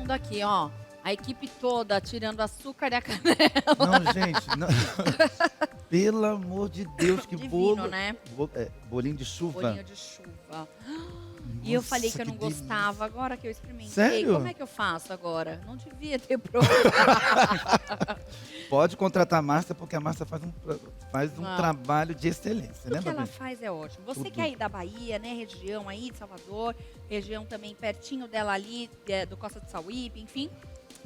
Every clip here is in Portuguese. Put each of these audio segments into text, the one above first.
mundo aqui, ó. A equipe toda tirando açúcar da canela. Não, gente, não. Pelo amor de Deus, que Divino, bolo. né? Bolinho de chuva. Bolinho de chuva. E eu falei que eu não delícia. gostava, agora que eu experimentei. Sério? Como é que eu faço agora? Não devia ter provado. Pode contratar a Márcia, porque a Márcia faz um Não. trabalho de excelência, né, O que ela Babi? faz é ótimo. Você Tudo. que é aí da Bahia, né? Região aí de Salvador, região também pertinho dela ali, do Costa do Sauípe, enfim.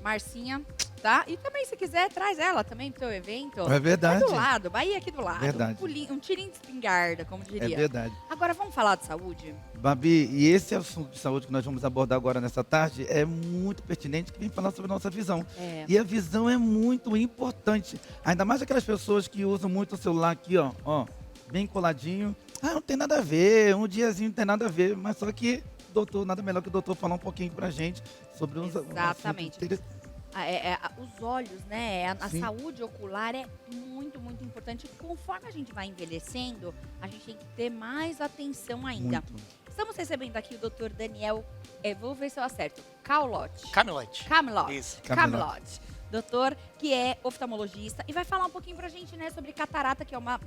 Marcinha, tá? E também, se quiser, traz ela também pro seu evento. É verdade. É do lado, Bahia aqui do lado. Verdade. Um tirinho de espingarda, como É diria. verdade. Agora, vamos falar de saúde? Babi, e esse assunto de saúde que nós vamos abordar agora nessa tarde é muito pertinente, que vem falar sobre a nossa visão. É. E a visão é muito importante. Ainda mais aquelas pessoas que usam muito o celular aqui, ó, bem coladinho. Ah, não tem nada a ver, um diazinho não tem nada a ver. Mas só que, doutor, nada melhor que o doutor falar um pouquinho pra gente sobre um Exatamente. assunto interessante. Os olhos, né? A Sim. saúde ocular é muito, muito importante. Conforme a gente vai envelhecendo, a gente tem que ter mais atenção ainda. Muito. Estamos recebendo aqui o Dr. Daniel, vou ver se eu acerto, Camelote. Camelote. Camelote. Isso. Camelote. Doutor, que é oftalmologista e vai falar um pouquinho pra gente, né, sobre catarata, que é uma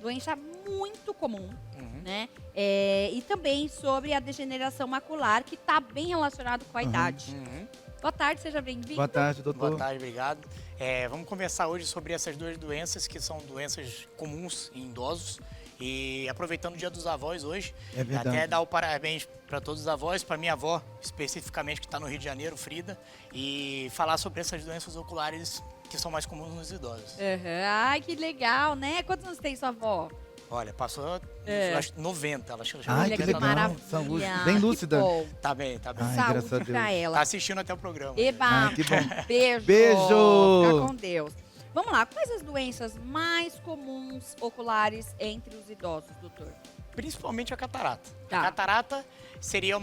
doença muito comum, Uhum. né? E também sobre a degeneração macular, que está bem relacionado com a idade. Uhum. Boa tarde, seja bem-vindo. Boa tarde, doutor. Boa tarde, obrigado. Vamos conversar hoje sobre essas duas doenças que são doenças comuns em idosos. E aproveitando o Dia dos Avós hoje, É verdade. até dar o parabéns para todos os avós, para minha avó especificamente, que está no Rio de Janeiro, Frida, e falar sobre essas doenças oculares que são mais comuns nos idosos. Uhum. Ai, que legal, né? Quantos anos tem sua avó? Olha, passou acho, 90, ela chegou Ai, Olha que que legal. maravilha. Saúde. Bem lúcida. Que bom. Tá bem, tá bem. Ai, graças a Saúde Deus. pra ela. Tá assistindo até o programa. Eba, Ai, que bom. beijo. Beijo. Fica com Deus. Vamos lá, quais as doenças mais comuns oculares entre os idosos, doutor? Principalmente a catarata. Tá. A catarata seria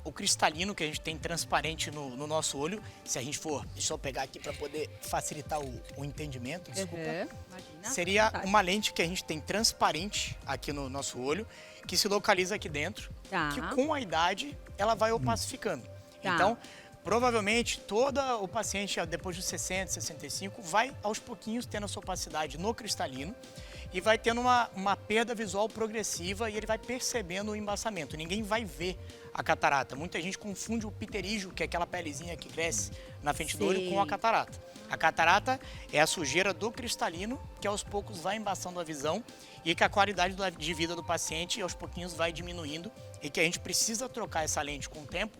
o cristalino que a gente tem transparente no nosso olho. Se a gente for, deixa eu pegar aqui para poder facilitar o entendimento, desculpa. Uhum. Imagina. Seria Vontade. uma lente que a gente tem transparente aqui no nosso olho, que se localiza aqui dentro, Tá. que com a idade ela vai opacificando. Tá. Então, provavelmente, todo o paciente, depois dos 60, 65, vai aos pouquinhos tendo a sua opacidade no cristalino e vai tendo uma perda visual progressiva e ele vai percebendo o embaçamento. Ninguém vai ver a catarata. Muita gente confunde o pterígio, que é aquela pelezinha que cresce na frente do olho, Sei. com a catarata. A catarata é a sujeira do cristalino que aos poucos vai embaçando a visão e que a qualidade de vida do paciente aos pouquinhos vai diminuindo e que a gente precisa trocar essa lente com o tempo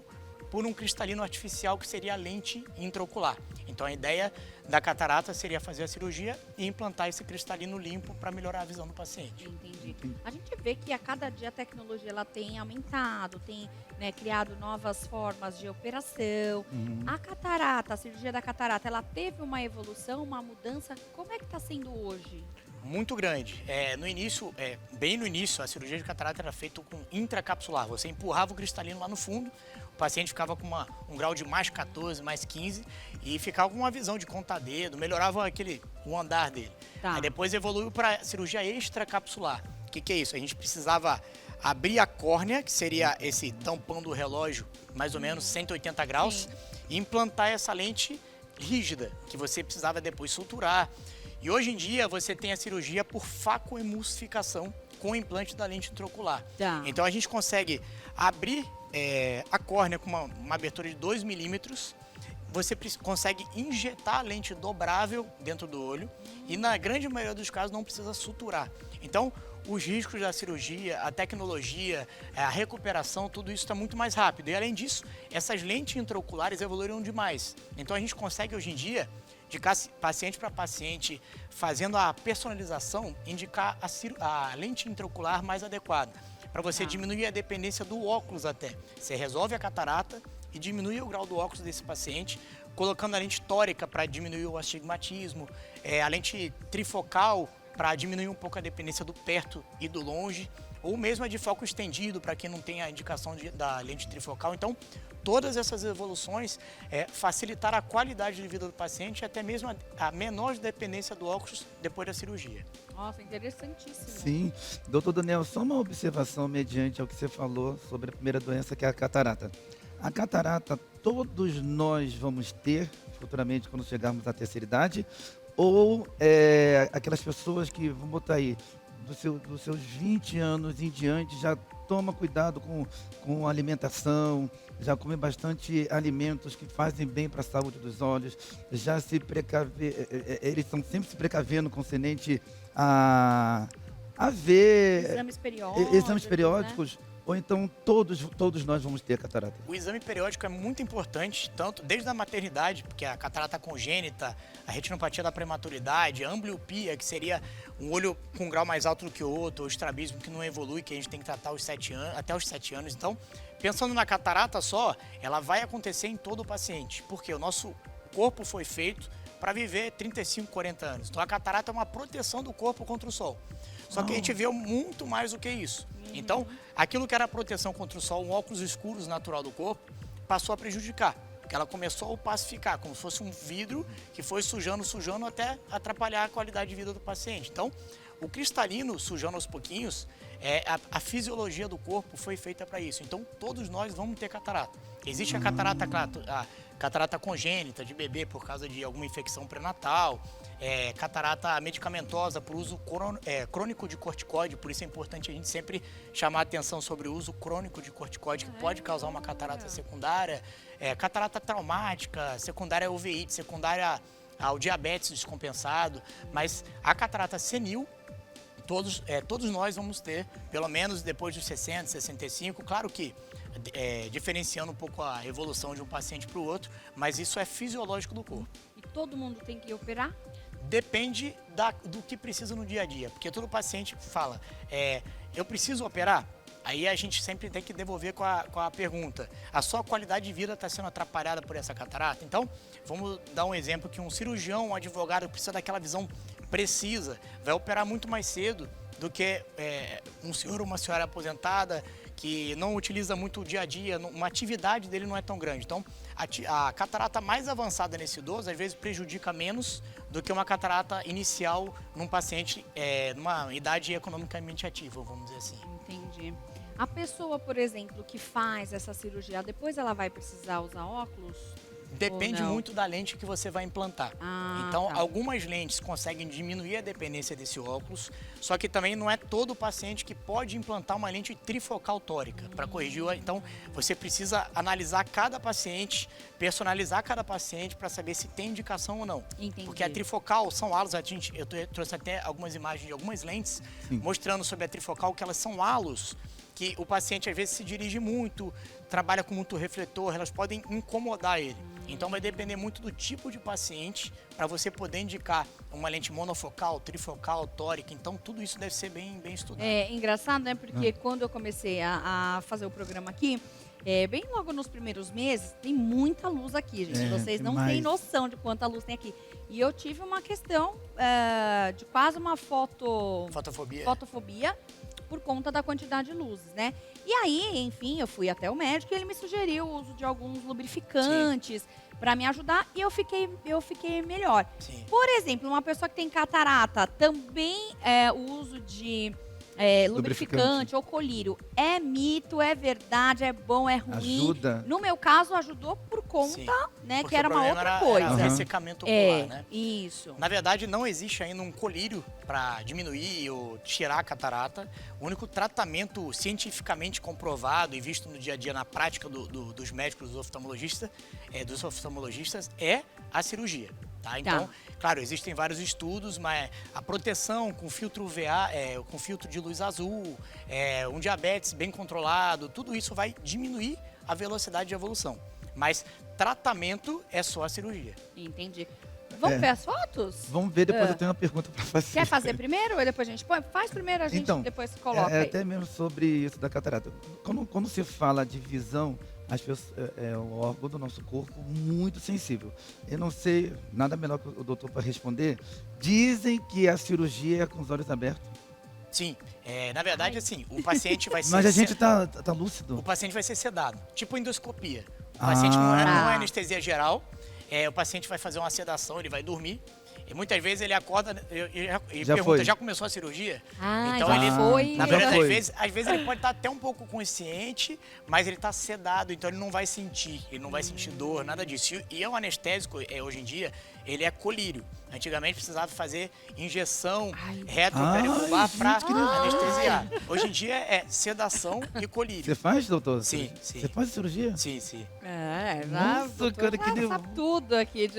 por um cristalino artificial que seria a lente intraocular. Então a ideia da catarata seria fazer a cirurgia e implantar esse cristalino limpo para melhorar a visão do paciente. Entendi. A gente vê que a cada dia a tecnologia ela tem aumentado, tem, né, criado novas formas de operação. A catarata, a cirurgia da catarata, ela teve uma evolução, uma mudança. Como é que está sendo hoje? Muito grande. No início, bem no início, a cirurgia de catarata era feita com intracapsular. Você empurrava o cristalino lá no fundo, o paciente ficava com um grau de mais 14, mais 15 e ficava com uma visão de conta-dedo, melhorava o andar dele. Tá. Aí depois evoluiu para cirurgia extracapsular. O que é isso? A gente precisava abrir a córnea, que seria esse tampão do relógio, mais ou menos 180 graus, Sim. e implantar essa lente rígida, que você precisava depois suturar. E hoje em dia você tem a cirurgia por facoemulsificação com o implante da lente intraocular. Tá. Então a gente consegue abrir a córnea com uma abertura de 2 milímetros, você consegue injetar a lente dobrável dentro do olho e na grande maioria dos casos não precisa suturar. Então os riscos da cirurgia, a tecnologia, a recuperação, tudo isso está muito mais rápido. E além disso, essas lentes intraoculares evoluíram demais. Então a gente consegue hoje em dia, de paciente para paciente, fazendo a personalização, indicar a lente intraocular mais adequada, para você diminuir a dependência do óculos até. Você resolve a catarata e diminui o grau do óculos desse paciente, colocando a lente tórica para diminuir o astigmatismo, a lente trifocal para diminuir um pouco a dependência do perto e do longe, ou mesmo a de foco estendido, para quem não tem a indicação da lente trifocal. Então, todas essas evoluções facilitaram a qualidade de vida do paciente e até mesmo a menor dependência do óculos depois da cirurgia. Nossa, interessantíssimo. Sim. Doutor Daniel, só uma observação mediante ao que você falou sobre a primeira doença, que é a catarata. A catarata todos nós vamos ter futuramente quando chegarmos à terceira idade, ou aquelas pessoas que, vamos botar aí, dos seus 20 anos em diante, já toma cuidado com a alimentação, já come bastante alimentos que fazem bem para a saúde dos olhos, já se eles estão sempre se precavendo concernente a ver exames periódicos, né? Ou então todos nós vamos ter catarata. O exame periódico é muito importante, tanto desde a maternidade, porque a catarata congênita, a retinopatia da prematuridade, a ambliopia, que seria um olho com um grau mais alto do que o outro, o estrabismo que não evolui, que a gente tem que tratar até os 7 anos. Então, pensando na catarata só, ela vai acontecer em todo o paciente, porque o nosso corpo foi feito para viver 35, 40 anos. Então, a catarata é uma proteção do corpo contra o sol. Só que a gente vê muito mais do que isso. Então, aquilo que era a proteção contra o sol, um óculos escuros natural do corpo, passou a prejudicar. Porque ela começou a opacificar, como se fosse um vidro que foi sujando até atrapalhar a qualidade de vida do paciente. Então, o cristalino, sujando aos pouquinhos, a fisiologia do corpo foi feita para isso. Então, todos nós vamos ter catarata. Existe a catarata congênita de bebê por causa de alguma infecção pré-natal, catarata medicamentosa por uso crônico de corticoide, por isso é importante a gente sempre chamar a atenção sobre o uso crônico de corticoide, que pode causar uma catarata secundária, catarata traumática, secundária ao uveíte, secundária ao diabetes descompensado, mas a catarata senil, todos nós vamos ter, pelo menos depois dos 60, 65, claro que diferenciando um pouco a evolução de um paciente para o outro, mas isso é fisiológico do corpo. E todo mundo tem que operar? Depende do que precisa no dia a dia, porque todo paciente fala, eu preciso operar? Aí a gente sempre tem que devolver com a pergunta, a sua qualidade de vida está sendo atrapalhada por essa catarata? Então, vamos dar um exemplo que um cirurgião, um advogado precisa daquela visão precisa, vai operar muito mais cedo do que um senhor ou uma senhora aposentada que não utiliza muito o dia a dia, uma atividade dele não é tão grande. Então, a catarata mais avançada nesse idoso, às vezes, prejudica menos do que uma catarata inicial num paciente numa idade economicamente ativa, vamos dizer assim. Entendi. A pessoa, por exemplo, que faz essa cirurgia, depois ela vai precisar usar óculos? Depende muito da lente que você vai implantar. Então, tá. algumas lentes conseguem diminuir a dependência desse óculos, só que também não é todo paciente que pode implantar uma lente trifocal tórica para corrigir. Então, você precisa analisar cada paciente, personalizar cada paciente para saber se tem indicação ou não. Entendi. Porque a trifocal são halos, eu trouxe até algumas imagens de algumas lentes mostrando sobre a trifocal que elas são halos que o paciente às vezes se dirige muito, trabalha com muito refletor, elas podem incomodar ele. Então vai depender muito do tipo de paciente para você poder indicar uma lente monofocal, trifocal, tórica. Então tudo isso deve ser bem estudado. É engraçado, né? Porque quando eu comecei a fazer o programa aqui, bem logo nos primeiros meses, tem muita luz aqui, gente. Vocês não têm noção de quanta luz tem aqui. E eu tive uma questão de quase uma fotofobia por conta da quantidade de luzes, né? E aí, enfim, eu fui até o médico e ele me sugeriu o uso de alguns lubrificantes para me ajudar e eu fiquei melhor. Sim. Por exemplo, uma pessoa que tem catarata, também o uso de lubrificante ou colírio é mito, é verdade, é bom, é ruim? Ajuda. No meu caso, ajudou por conta, né, porque que era uma outra coisa. Era ressecamento ocular, né? Isso. Na verdade, não existe ainda um colírio para diminuir ou tirar a catarata. O único tratamento cientificamente comprovado e visto no dia a dia na prática dos médicos, dos oftalmologistas, é a cirurgia. Tá? Então, claro, existem vários estudos, mas a proteção com filtro UVA, com filtro de luz azul, um diabetes bem controlado, tudo isso vai diminuir a velocidade de evolução. Mas tratamento é só a cirurgia. Entendi. Vamos ver as fotos? Vamos ver, depois eu tenho uma pergunta para fazer. Quer fazer primeiro ou depois a gente põe? Faz primeiro, a gente depois coloca aí. Até mesmo sobre isso da catarata. Quando se fala de visão, as pessoas, o órgão do nosso corpo muito sensível. Eu não sei, nada melhor que o doutor para responder. Dizem que a cirurgia é com os olhos abertos. Sim, na verdade, assim, o paciente vai ser... Mas a gente tá lúcido. O paciente vai ser sedado, tipo endoscopia. O paciente não é anestesia geral, o paciente vai fazer uma sedação, ele vai dormir, E muitas vezes ele acorda e Já pergunta, foi. já começou a cirurgia? Ah, Então já ele, foi. na já verdade, foi. às vezes ele pode estar até um pouco consciente, mas ele está sedado, então ele não vai sentir, dor, nada disso. E o anestésico, hoje em dia, ele é colírio. Antigamente precisava fazer injeção retropericulaar para gente, que nervoso. anestesiar. Hoje em dia é sedação e colírio. Você faz, doutor? Sim, sim. Você faz cirurgia? Sim, sim. Nossa, doutor, cara, que sabe nervoso. tudo aqui.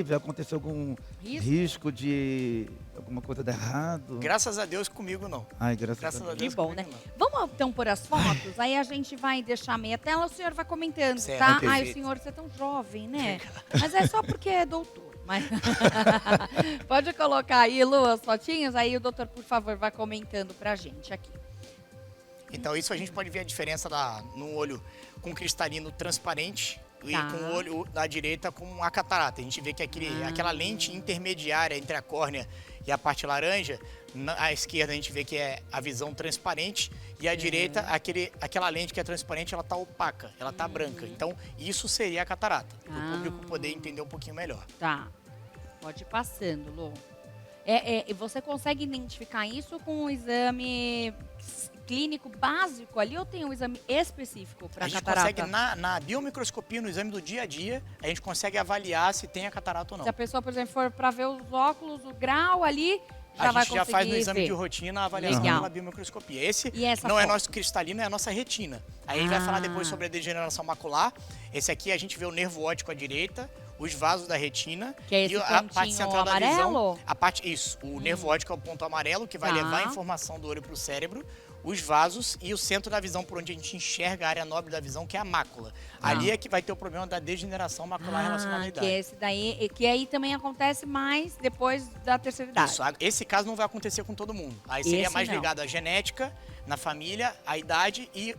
Já aconteceu algum risco de alguma coisa de errado? Graças a Deus comigo não. Ai, graças Graças a a Deus. Deus Que bom, né? comigo não. Vamos então pôr as fotos, aí a gente vai deixar meia tela, o senhor vai comentando, Certo, tá? perfeito. Ai, o senhor, você é tão jovem, né? Mas é só porque é doutor. Mas pode colocar aí, Lu, as fotinhas, aí o doutor, por favor, vai comentando pra gente aqui. Então isso a gente pode ver a diferença no olho com cristalino transparente e Tá. com o olho da direita com a catarata. A gente vê que aquela lente intermediária entre a córnea e a parte laranja, à esquerda a gente vê que é a visão transparente e à direita aquela lente que é transparente, ela tá opaca, ela tá branca. Então isso seria a catarata, para o público poder entender um pouquinho melhor. Tá. Pode ir passando, Lu. E você consegue identificar isso com um exame clínico básico ali ou tem um exame específico para A gente catarata? consegue, na biomicroscopia, no exame do dia a dia, a gente consegue avaliar se tem a catarata ou não. Se a pessoa, por exemplo, for para ver os óculos, o grau ali, já A vai gente já conseguir faz no exame ver. de rotina a avaliação Legal. pela biomicroscopia. Esse E essa não é foto? nosso cristalino, é a nossa retina. Aí a gente vai falar depois sobre a degeneração macular. Esse aqui a gente vê o nervo óptico à direita, os vasos da retina Que é esse e a parte pontinho central da visão. amarelo? O nervo óptico é o ponto amarelo que vai Tá. levar a informação do olho para o cérebro. Os vasos e o centro da visão, por onde a gente enxerga a área nobre da visão, que é a mácula. Ali é que vai ter o problema da degeneração macular relacionada à idade. que é esse daí, que aí também acontece mais depois da terceira idade. Isso, esse caso não vai acontecer com todo mundo. Aí seria Esse mais não. ligado à genética, na família, à idade e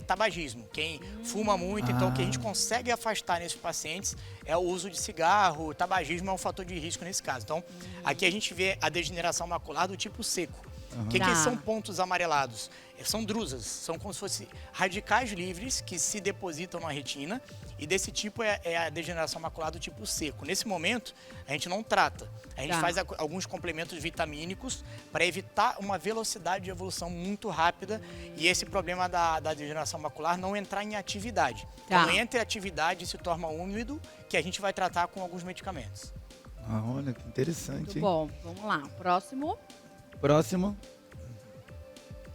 tabagismo. Quem fuma muito, então o que a gente consegue afastar nesses pacientes é o uso de cigarro, tabagismo é um fator de risco nesse caso. Então, aqui a gente vê a degeneração macular do tipo seco. O que Tá. são pontos amarelados? São drusas, são como se fossem radicais livres que se depositam na retina e desse tipo é a degeneração macular do tipo seco. Nesse momento, a gente não trata. A gente Tá. faz alguns complementos vitamínicos para evitar uma velocidade de evolução muito rápida e esse problema da degeneração macular não entrar em atividade. Tá. Quando entra em atividade e se torna úmido, que a gente vai tratar com alguns medicamentos. Ah, olha, que interessante, Muito hein? bom. Vamos lá. Próximo. Próximo.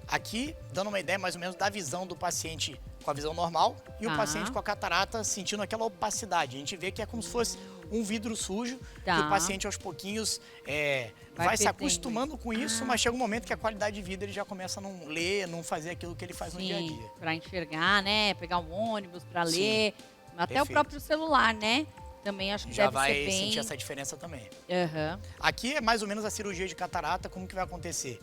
Aqui, dando uma ideia mais ou menos da visão do paciente com a visão normal e Tá. o paciente com a catarata sentindo aquela opacidade. A gente vê que é como se fosse um vidro sujo, Tá. que o paciente aos pouquinhos vai se perdendo acostumando com isso, mas chega um momento que a qualidade de vida ele já começa a não ler, não fazer aquilo que ele faz no dia a dia. Para enxergar, né? Pegar um ônibus para Sim. ler. Até o Perfeito. próprio celular, né? Também acho que Já deve vai ser bem... sentir essa diferença também. Aham. Aqui é mais ou menos a cirurgia de catarata, como que vai acontecer?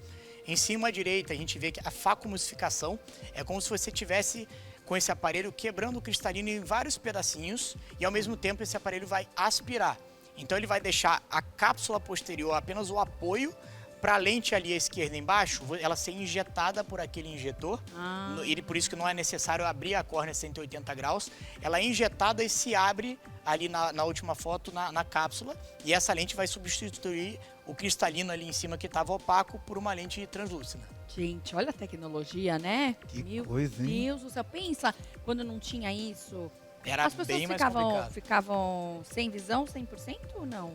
Em cima à direita, a gente vê que a facomulsificação é como se você tivesse com esse aparelho quebrando o cristalino em vários pedacinhos e ao mesmo tempo esse aparelho vai aspirar. Então ele vai deixar a cápsula posterior apenas o apoio para a lente ali à esquerda embaixo, ela ser injetada por aquele injetor. E por isso que não é necessário abrir a córnea 180 graus. Ela é injetada e se abre ali na última foto na cápsula e essa lente vai substituir o cristalino ali em cima que estava opaco por uma lente translúcida. Gente, olha a tecnologia, né? Que Meu coisa, hein? Deus do céu. Pensa, quando não tinha isso... Era As pessoas bem mais complicado. ficavam sem visão 100% ou não?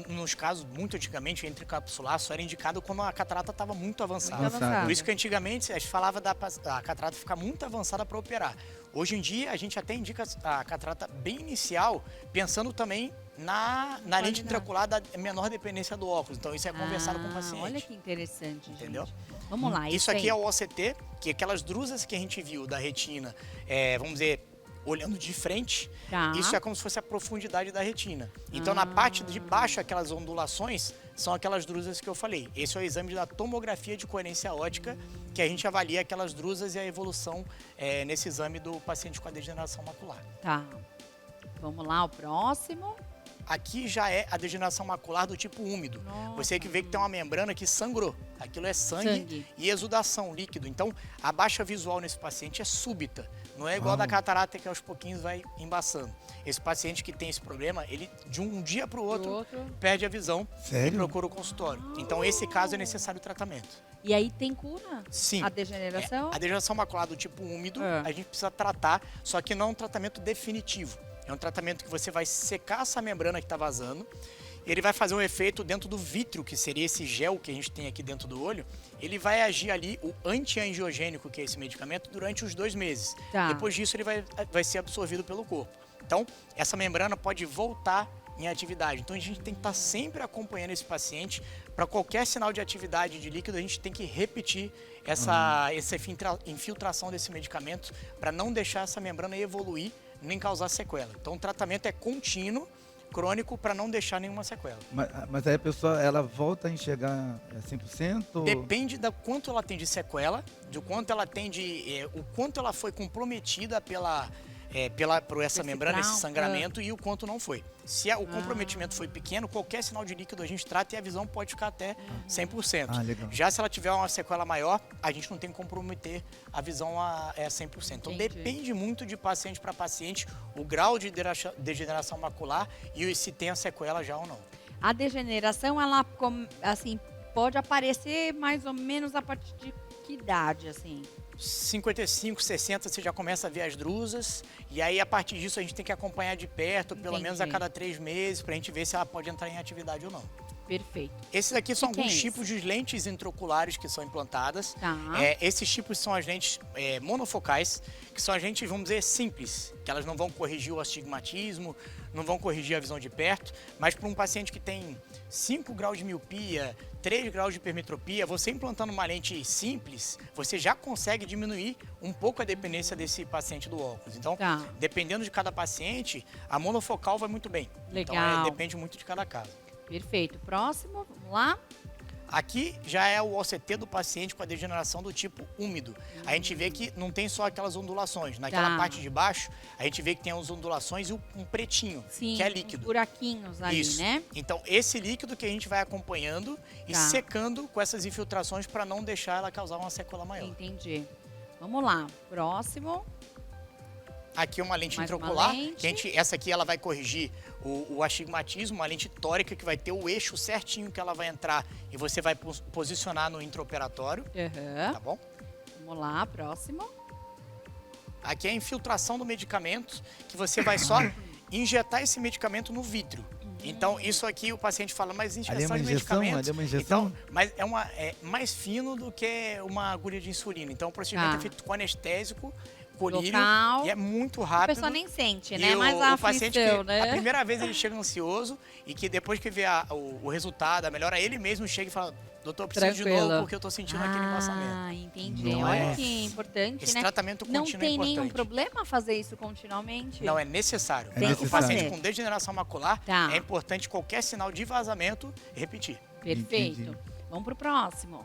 Nos casos, muito antigamente, entre capsular só era indicado quando a catarata estava muito avançada. Muito avançada. Por isso que antigamente a gente falava da catarata ficar muito avançada para operar. Hoje em dia, a gente até indica a catarata bem inicial, pensando também na lente intraocular da menor dependência do óculos. Então, isso é conversado com o paciente. Olha que interessante, Entendeu? gente. Vamos lá. Isso aqui aí. é o OCT, que é aquelas drusas que a gente viu da retina, vamos dizer, olhando de frente, Tá. isso é como se fosse a profundidade da retina. Então, na parte de baixo, aquelas ondulações são aquelas drusas que eu falei. Esse é o exame da tomografia de coerência óptica, que a gente avalia aquelas drusas e a evolução nesse exame do paciente com a degeneração macular. Tá. Vamos lá, o próximo. Aqui já é a degeneração macular do tipo úmido. Nossa. Você que vê que tem uma membrana que sangrou. Aquilo é sangue Sangue. e exudação líquido. Então, a baixa visual nesse paciente é súbita. Não é igual da catarata que aos pouquinhos vai embaçando. Esse paciente que tem esse problema, ele de um dia para o outro perde a visão Sério? e procura o consultório. Então, esse caso é necessário tratamento. E aí tem cura? Sim. A degeneração? A degeneração macular do tipo úmido, a gente precisa tratar, só que não é um tratamento definitivo. É um tratamento que você vai secar essa membrana que está vazando, ele vai fazer um efeito dentro do vítreo, que seria esse gel que a gente tem aqui dentro do olho, ele vai agir ali, o anti-angiogênico, que é esse medicamento, durante os 2 meses. Tá. Depois disso, ele vai ser absorvido pelo corpo. Então, essa membrana pode voltar em atividade. Então, a gente tem que estar sempre acompanhando esse paciente. Para qualquer sinal de atividade de líquido, a gente tem que repetir essa infiltração desse medicamento para não deixar essa membrana evoluir nem causar sequela. Então, o tratamento é contínuo, crônico, para não deixar nenhuma sequela. Mas aí a pessoa, ela volta a enxergar 100%? Depende da quanto ela tem de sequela, do quanto ela tem de... o quanto ela foi comprometida por essa membrana, esse sangramento, e o quanto não foi. Se o comprometimento foi pequeno, qualquer sinal de líquido a gente trata e a visão pode ficar até 100%. Legal. Já se ela tiver uma sequela maior, a gente não tem que comprometer a visão a 100%. Então, depende muito de paciente para paciente, o grau de degeneração macular e se tem a sequela já ou não. A degeneração, ela assim, pode aparecer mais ou menos a partir de que idade, assim? 55, 60, você já começa a ver as drusas, e aí a partir disso a gente tem que acompanhar de perto, pelo menos a cada 3 meses, para a gente ver se ela pode entrar em atividade ou não. Perfeito. Esses aqui são alguns tipos de lentes intraoculares que são implantadas. Tá. Esses tipos são as lentes monofocais, que são as lentes, vamos dizer, simples, que elas não vão corrigir o astigmatismo, não vão corrigir a visão de perto, mas para um paciente que tem 5 graus de miopia, 3 graus de hipermetropia, você implantando uma lente simples, você já consegue diminuir um pouco a dependência desse paciente do óculos. Então, dependendo de cada paciente, a monofocal vai muito bem. Legal. Então, depende muito de cada caso. Perfeito. Próximo, vamos lá. Aqui já é o OCT do paciente com a degeneração do tipo úmido. A gente vê que não tem só aquelas ondulações. Naquela parte de baixo, a gente vê que tem as ondulações e um pretinho, que é líquido. Uns buraquinhos ali, né? Então, esse líquido que a gente vai acompanhando e secando com essas infiltrações para não deixar ela causar uma sequela maior. Entendi. Vamos lá. Próximo. Aqui é uma lente Mais intraocular. uma lente. Essa aqui ela vai corrigir o astigmatismo, uma lente tórica que vai ter o eixo certinho que ela vai entrar e você vai posicionar no intraoperatório. Tá bom? Vamos lá, próximo. Aqui é a infiltração do medicamento, que você vai só injetar esse medicamento no vítreo. Então, isso aqui o paciente fala, mas injeção de medicamento... Ali é uma injeção? Então, mas é mais fino do que uma agulha de insulina. Então, o procedimento é feito com anestésico, colírio, local, e é muito rápido. A pessoa nem sente, né? E Mas a paciente que, né? A primeira vez ele chega ansioso e que depois que vê o resultado, a melhora, ele mesmo chega e fala, doutor, preciso de novo porque eu tô sentindo aquele embaçamento. Ah, entendi. Olha que importante, esse né? tratamento contínuo não tem é importante. nenhum problema fazer isso continuamente? Não, é necessário. Tem O paciente com degeneração macular, é importante qualquer sinal de vazamento repetir. Perfeito. Entendi. Vamos pro próximo.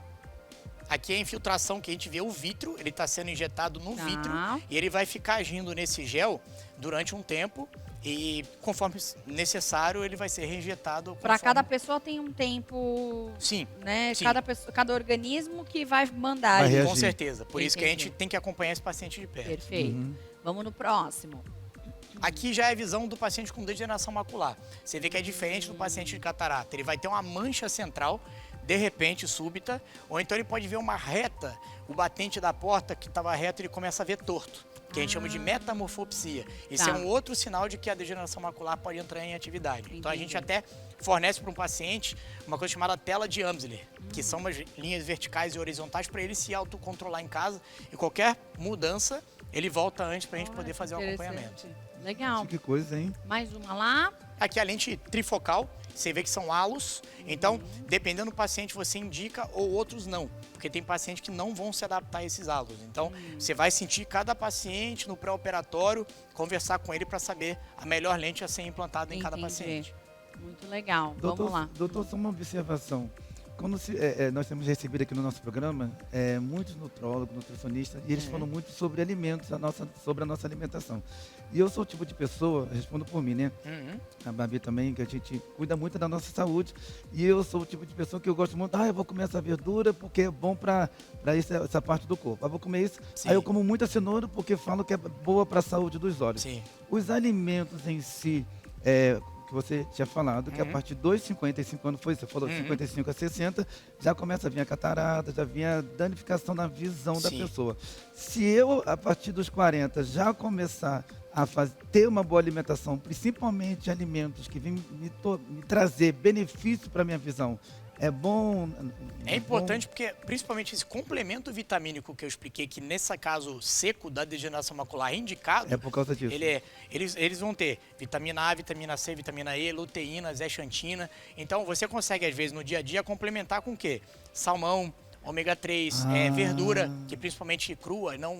Aqui é a infiltração que a gente vê o vítreo, ele está sendo injetado no vítreo e ele vai ficar agindo nesse gel durante um tempo e conforme necessário ele vai ser reinjetado. Para cada pessoa tem um tempo, né? Sim. Cada organismo que vai mandar. Com certeza. Por isso que a gente tem que acompanhar esse paciente de perto. Perfeito. Vamos no próximo. Aqui já é a visão do paciente com degeneração macular. Você vê que é diferente do paciente de catarata. Ele vai ter uma mancha central, de repente, súbita, ou então ele pode ver uma reta, o batente da porta que estava reto, ele começa a ver torto, que a gente chama de metamorfopsia. Isso é um outro sinal de que a degeneração macular pode entrar em atividade. Então a gente até fornece para um paciente uma coisa chamada tela de Amsler, que são umas linhas verticais e horizontais para ele se autocontrolar em casa e qualquer mudança ele volta antes para a gente poder fazer o acompanhamento. Legal. Que coisa, hein? Mais uma lá. Aqui a lente trifocal, você vê que são halos, então dependendo do paciente você indica ou outros não, porque tem pacientes que não vão se adaptar a esses halos. Então você vai sentir cada paciente no pré-operatório, conversar com ele para saber a melhor lente a ser implantada em cada paciente. Muito legal, Doutor, vamos lá. Doutor, só uma observação. nós temos recebido aqui no nosso programa muitos nutrólogos, nutricionistas, e eles falam muito sobre alimentos, sobre a nossa alimentação. E eu sou o tipo de pessoa, respondo por mim, né? A Babi também, que a gente cuida muito da nossa saúde. E eu sou o tipo de pessoa que eu gosto muito, eu vou comer essa verdura porque é bom para essa parte do corpo. Eu vou comer isso, Sim. aí eu como muita cenoura porque falam que é boa para a saúde dos olhos. Sim. Os alimentos em si, que você tinha falado, que a partir dos 55 anos, você falou 55 a 60, já começa a vir a catarata, já vem a danificação na visão da Sim. pessoa. Se eu, a partir dos 40, já começar a ter uma boa alimentação, principalmente alimentos que vêm me trazer benefício para a minha visão, é bom. É importante porque, principalmente, esse complemento vitamínico que eu expliquei, que nesse caso seco da degeneração macular é indicado, É por causa disso. eles vão ter vitamina A, vitamina C, vitamina E, luteína, zeaxantina. Então, você consegue, às vezes, no dia a dia, complementar com o quê? Salmão, ômega 3, verdura, que principalmente crua, não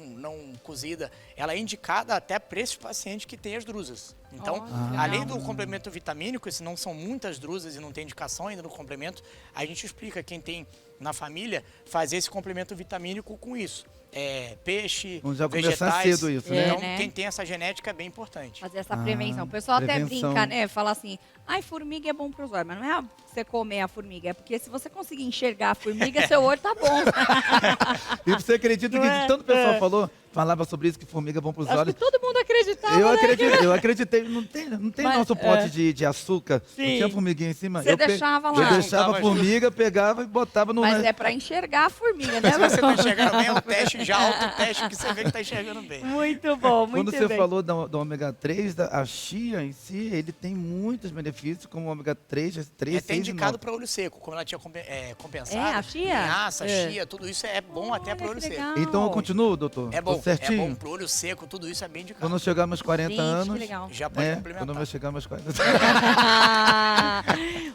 cozida, ela é indicada até para esses pacientes que têm as drusas. Então, além do complemento vitamínico, se não são muitas drusas e não tem indicação ainda no complemento, a gente explica quem tem na família fazer esse complemento vitamínico com isso. Peixe, Vamos já começar vegetais. cedo isso, né? Então, né? quem tem essa genética é bem importante. Fazer essa prevenção. O pessoal até prevenção. brinca, né? Fala assim, formiga é bom para os olhos. Mas não é você comer a formiga, é porque se você conseguir enxergar a formiga, seu olho tá bom. E você acredita que tanto pessoal falava sobre isso, que formiga é bom para os Acho olhos? que todo mundo acreditava, Eu acreditei. Não tem Mas, nosso pote de açúcar, não Sim. tinha formiguinha em cima. Você deixava lá. Eu deixava Juntava a formiga, pegava e botava no... Mas é para enxergar a formiga, né? Se você está enxergando bem, é um teste já, autoteste, que você vê que está enxergando bem. Muito bom, muito Quando você bem. falou do ômega 3, a chia em si, ele tem muitos benefícios, como o ômega 3, 3, É até 6 e indicado 9. para olho seco, como ela tinha compensado. É, a chia? Linhaça, chia, tudo isso é bom até para Olha olho que seco. legal. Então eu continuo, doutor? É bom, Tô certinho? é bom pro olho seco, tudo isso é bem indicado. Quando eu chegar aos 40 Gente, anos, que legal. Já pode quando complementar. eu chegar aos 40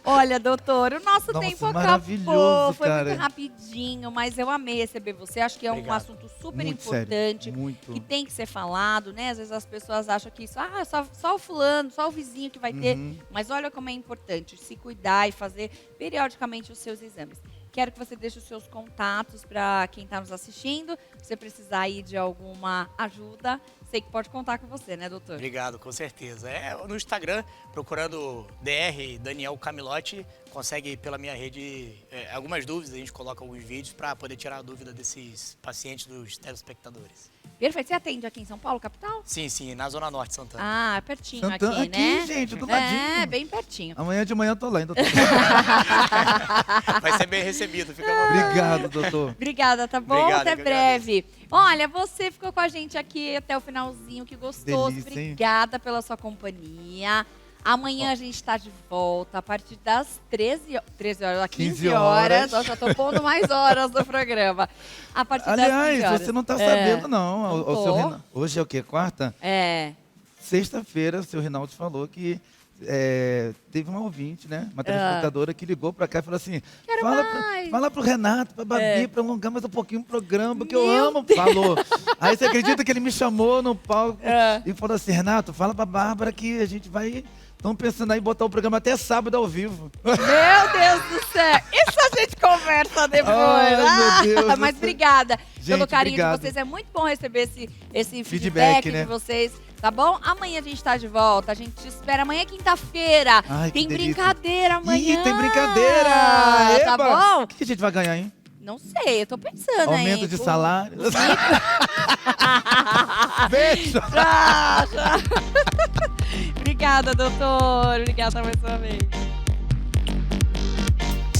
Olha, doutor, o nosso Nossa, tempo acabou. maravilhoso, Foi cara. muito rapidinho, mas eu amei receber você. Acho que é um Obrigado. assunto super Muito importante, sério, muito. que tem que ser falado, né? Às vezes as pessoas acham que isso, só o fulano, só o vizinho que vai ter. Mas olha como é importante se cuidar e fazer periodicamente os seus exames. Quero que você deixe os seus contatos para quem está nos assistindo. Se você precisar aí de alguma ajuda, sei que pode contar com você, né, doutor? Obrigado, com certeza. No Instagram, procurando DR Daniel Camilotti, consegue pela minha rede algumas dúvidas, a gente coloca alguns vídeos para poder tirar a dúvida desses pacientes, dos telespectadores. Perfeito. Você atende aqui em São Paulo, capital? Sim, na Zona Norte de Santana. Ah, pertinho Santana, aqui, né? aqui, gente, do ladinho. bem pertinho. Amanhã de manhã eu tô lá, hein, doutor? Vai ser bem recebido, fica à vontade. Obrigado, doutor. Obrigada, tá bom? Obrigado, Até eu que breve. Olha, você ficou com a gente aqui até o finalzinho, que gostoso. Delícia, hein? Obrigada pela sua companhia. Amanhã a gente está de volta a partir das 13 horas, 15 horas. Nós já tô pondo mais horas no programa. A partir das 15 Aliás, horas. você não tá sabendo, não. Não O tô. seu Rinaldo- Hoje é o quê? Quarta? É. Sexta-feira, o seu Rinaldo falou que teve uma ouvinte, né? Uma telespectadora que ligou pra cá e falou assim: Quero mais." fala pro Renato, pra Babi, pra alongar mais um pouquinho o programa, porque eu Meu amo. Falou. Aí você acredita que ele me chamou no palco É. e falou assim: Renato, fala pra Bárbara que a gente vai. Estão pensando aí em botar o programa até sábado ao vivo. Meu Deus do céu! Isso a gente conversa depois. Ai, meu Deus do Mas céu. obrigada pelo Gente, carinho obrigado. de vocês. É muito bom receber esse feedback Feedback, né? de vocês. Tá bom? Amanhã a gente tá de volta. A gente te espera. Amanhã é quinta-feira. Ai, que Tem delícia. brincadeira amanhã. Ih, tem brincadeira! Tá Eba! bom? O que a gente vai ganhar, hein? Não sei, eu tô pensando aí. Aumento de salário. Beijo! Tchau, tchau. Obrigada, doutor. Obrigada mais uma vez.